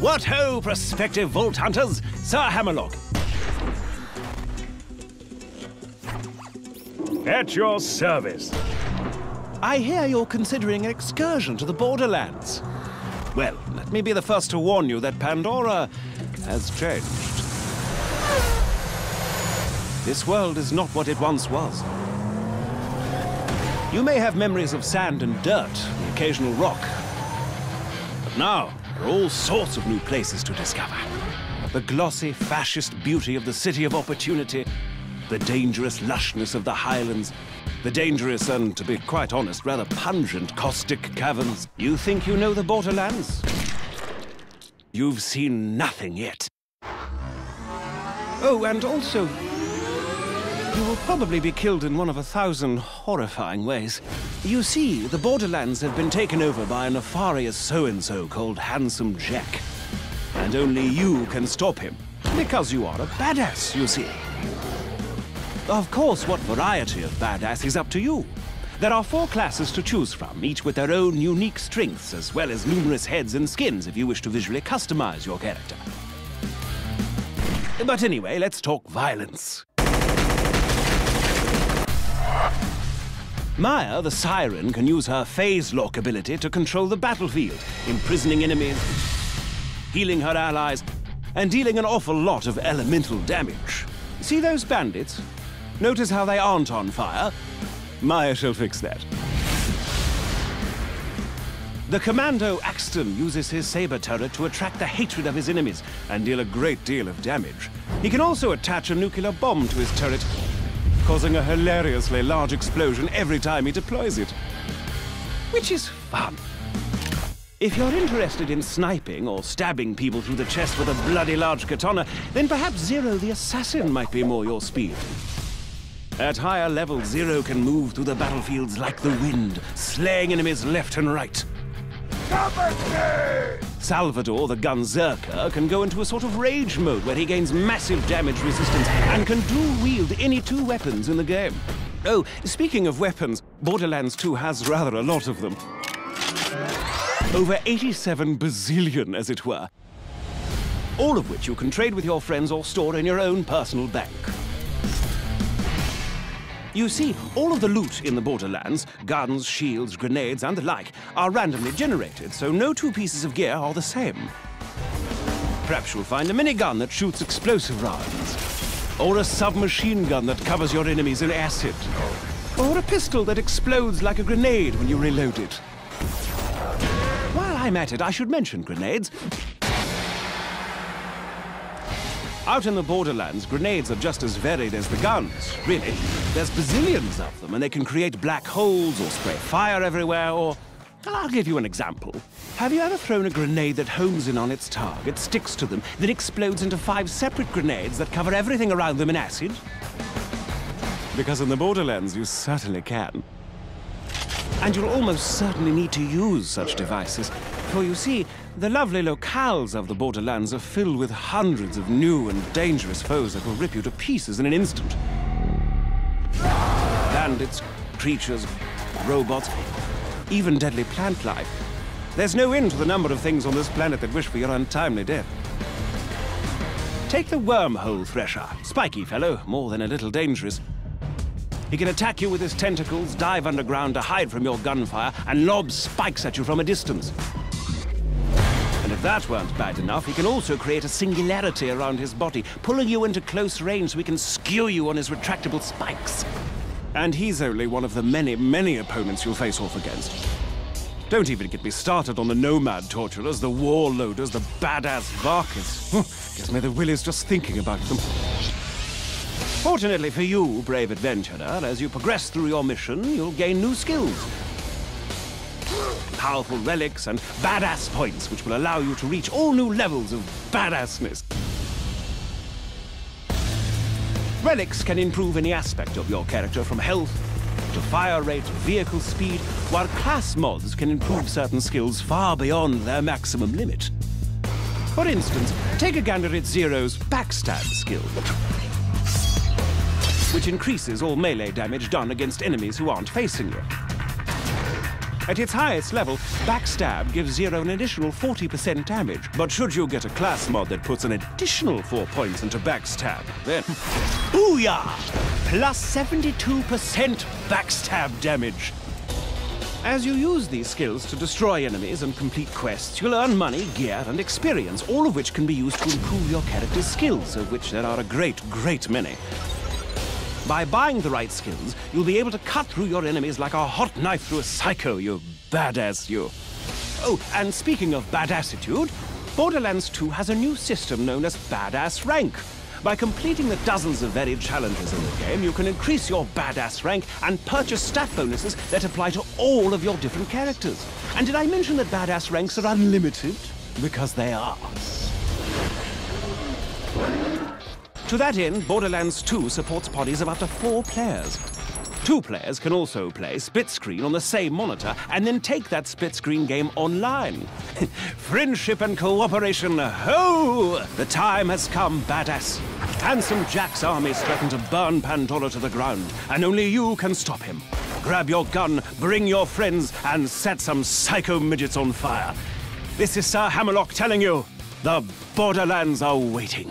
What ho, prospective Vault Hunters! Sir Hammerlock. At your service. I hear you're considering an excursion to the Borderlands. Well, let me be the first to warn you that Pandora has changed. This world is not what it once was. You may have memories of sand and dirt, the occasional rock. But now, there are all sorts of new places to discover. The glossy, fascist beauty of the City of Opportunity, the dangerous lushness of the Highlands, the dangerous and, to be quite honest, rather pungent caustic caverns. You think you know the Borderlands? You've seen nothing yet. Oh, and also, you will probably be killed in one of 1,000 horrifying ways. You see, the Borderlands have been taken over by a nefarious so-and-so called Handsome Jack. And only you can stop him, because you are a badass, you see. Of course, what variety of badass is up to you. There are 4 classes to choose from, each with their own unique strengths, as well as numerous heads and skins if you wish to visually customize your character. But anyway, let's talk violence. Maya, the Siren, can use her phase lock ability to control the battlefield, imprisoning enemies, healing her allies, and dealing an awful lot of elemental damage. See those bandits? Notice how they aren't on fire? Maya shall fix that. The Commando Axton uses his saber turret to attract the hatred of his enemies and deal a great deal of damage. He can also attach a nuclear bomb to his turret, causing a hilariously large explosion every time he deploys it. Which is fun. If you're interested in sniping or stabbing people through the chest with a bloody large katana, then perhaps Zero the Assassin might be more your speed. At higher levels, Zero can move through the battlefields like the wind, slaying enemies left and right. Salvador, the Gunzerker, can go into a sort of rage mode where he gains massive damage resistance and can dual-wield any 2 weapons in the game. Oh, speaking of weapons, Borderlands 2 has rather a lot of them. Over 87 bazillion, as it were. All of which you can trade with your friends or store in your own personal bank. You see, all of the loot in the Borderlands, guns, shields, grenades, and the like, are randomly generated, so no 2 pieces of gear are the same. Perhaps you'll find a minigun that shoots explosive rounds, or a submachine gun that covers your enemies in acid, or a pistol that explodes like a grenade when you reload it. While I'm at it, I should mention grenades. Out in the Borderlands, grenades are just as varied as the guns, really. There's bazillions of them, and they can create black holes or spray fire everywhere, or... I'll give you an example. Have you ever thrown a grenade that homes in on its target, sticks to them, then explodes into 5 separate grenades that cover everything around them in acid? Because in the Borderlands, you certainly can. And you'll almost certainly need to use such devices, for you see, the lovely locales of the Borderlands are filled with hundreds of new and dangerous foes that will rip you to pieces in an instant. Bandits, creatures, robots, even deadly plant life. There's no end to the number of things on this planet that wish for your untimely death. Take the Wormhole Thresher. Spiky fellow, more than a little dangerous. He can attack you with his tentacles, dive underground to hide from your gunfire, and lob spikes at you from a distance. And if that weren't bad enough, he can also create a singularity around his body, pulling you into close range so he can skew you on his retractable spikes. And he's only one of the many, many opponents you'll face off against. Don't even get me started on the Nomad Torturers, the Warloaders, the badass Varkas. Gives me the willies just thinking about them. Fortunately for you, brave adventurer, as you progress through your mission, you'll gain new skills. Powerful relics and badass points, which will allow you to reach all new levels of badassness. Relics can improve any aspect of your character, from health to fire rate to vehicle speed, while class mods can improve certain skills far beyond their maximum limit. For instance, take a gander at Zero's Backstab skill, which increases all melee damage done against enemies who aren't facing you. At its highest level, Backstab gives Zero an additional 40% damage. But should you get a class mod that puts an additional 4 points into Backstab, then booyah! Plus 72% Backstab damage. As you use these skills to destroy enemies and complete quests, you'll earn money, gear, and experience, all of which can be used to improve your character's skills, of which there are a great, great many. By buying the right skills, you'll be able to cut through your enemies like a hot knife through a psycho, you badass you. Oh, and speaking of badassitude, Borderlands 2 has a new system known as Badass Rank. By completing the dozens of varied challenges in the game, you can increase your badass rank and purchase stat bonuses that apply to all of your different characters. And did I mention that badass ranks are unlimited? Because they are. To that end, Borderlands 2 supports parties of up to 4 players. 2 players can also play split screen on the same monitor and then take that split screen game online. Friendship and cooperation, ho! The time has come, badass. Handsome Jack's armies threaten to burn Pandora to the ground, and only you can stop him. Grab your gun, bring your friends, and set some psycho midgets on fire. This is Sir Hammerlock telling you, the Borderlands are waiting.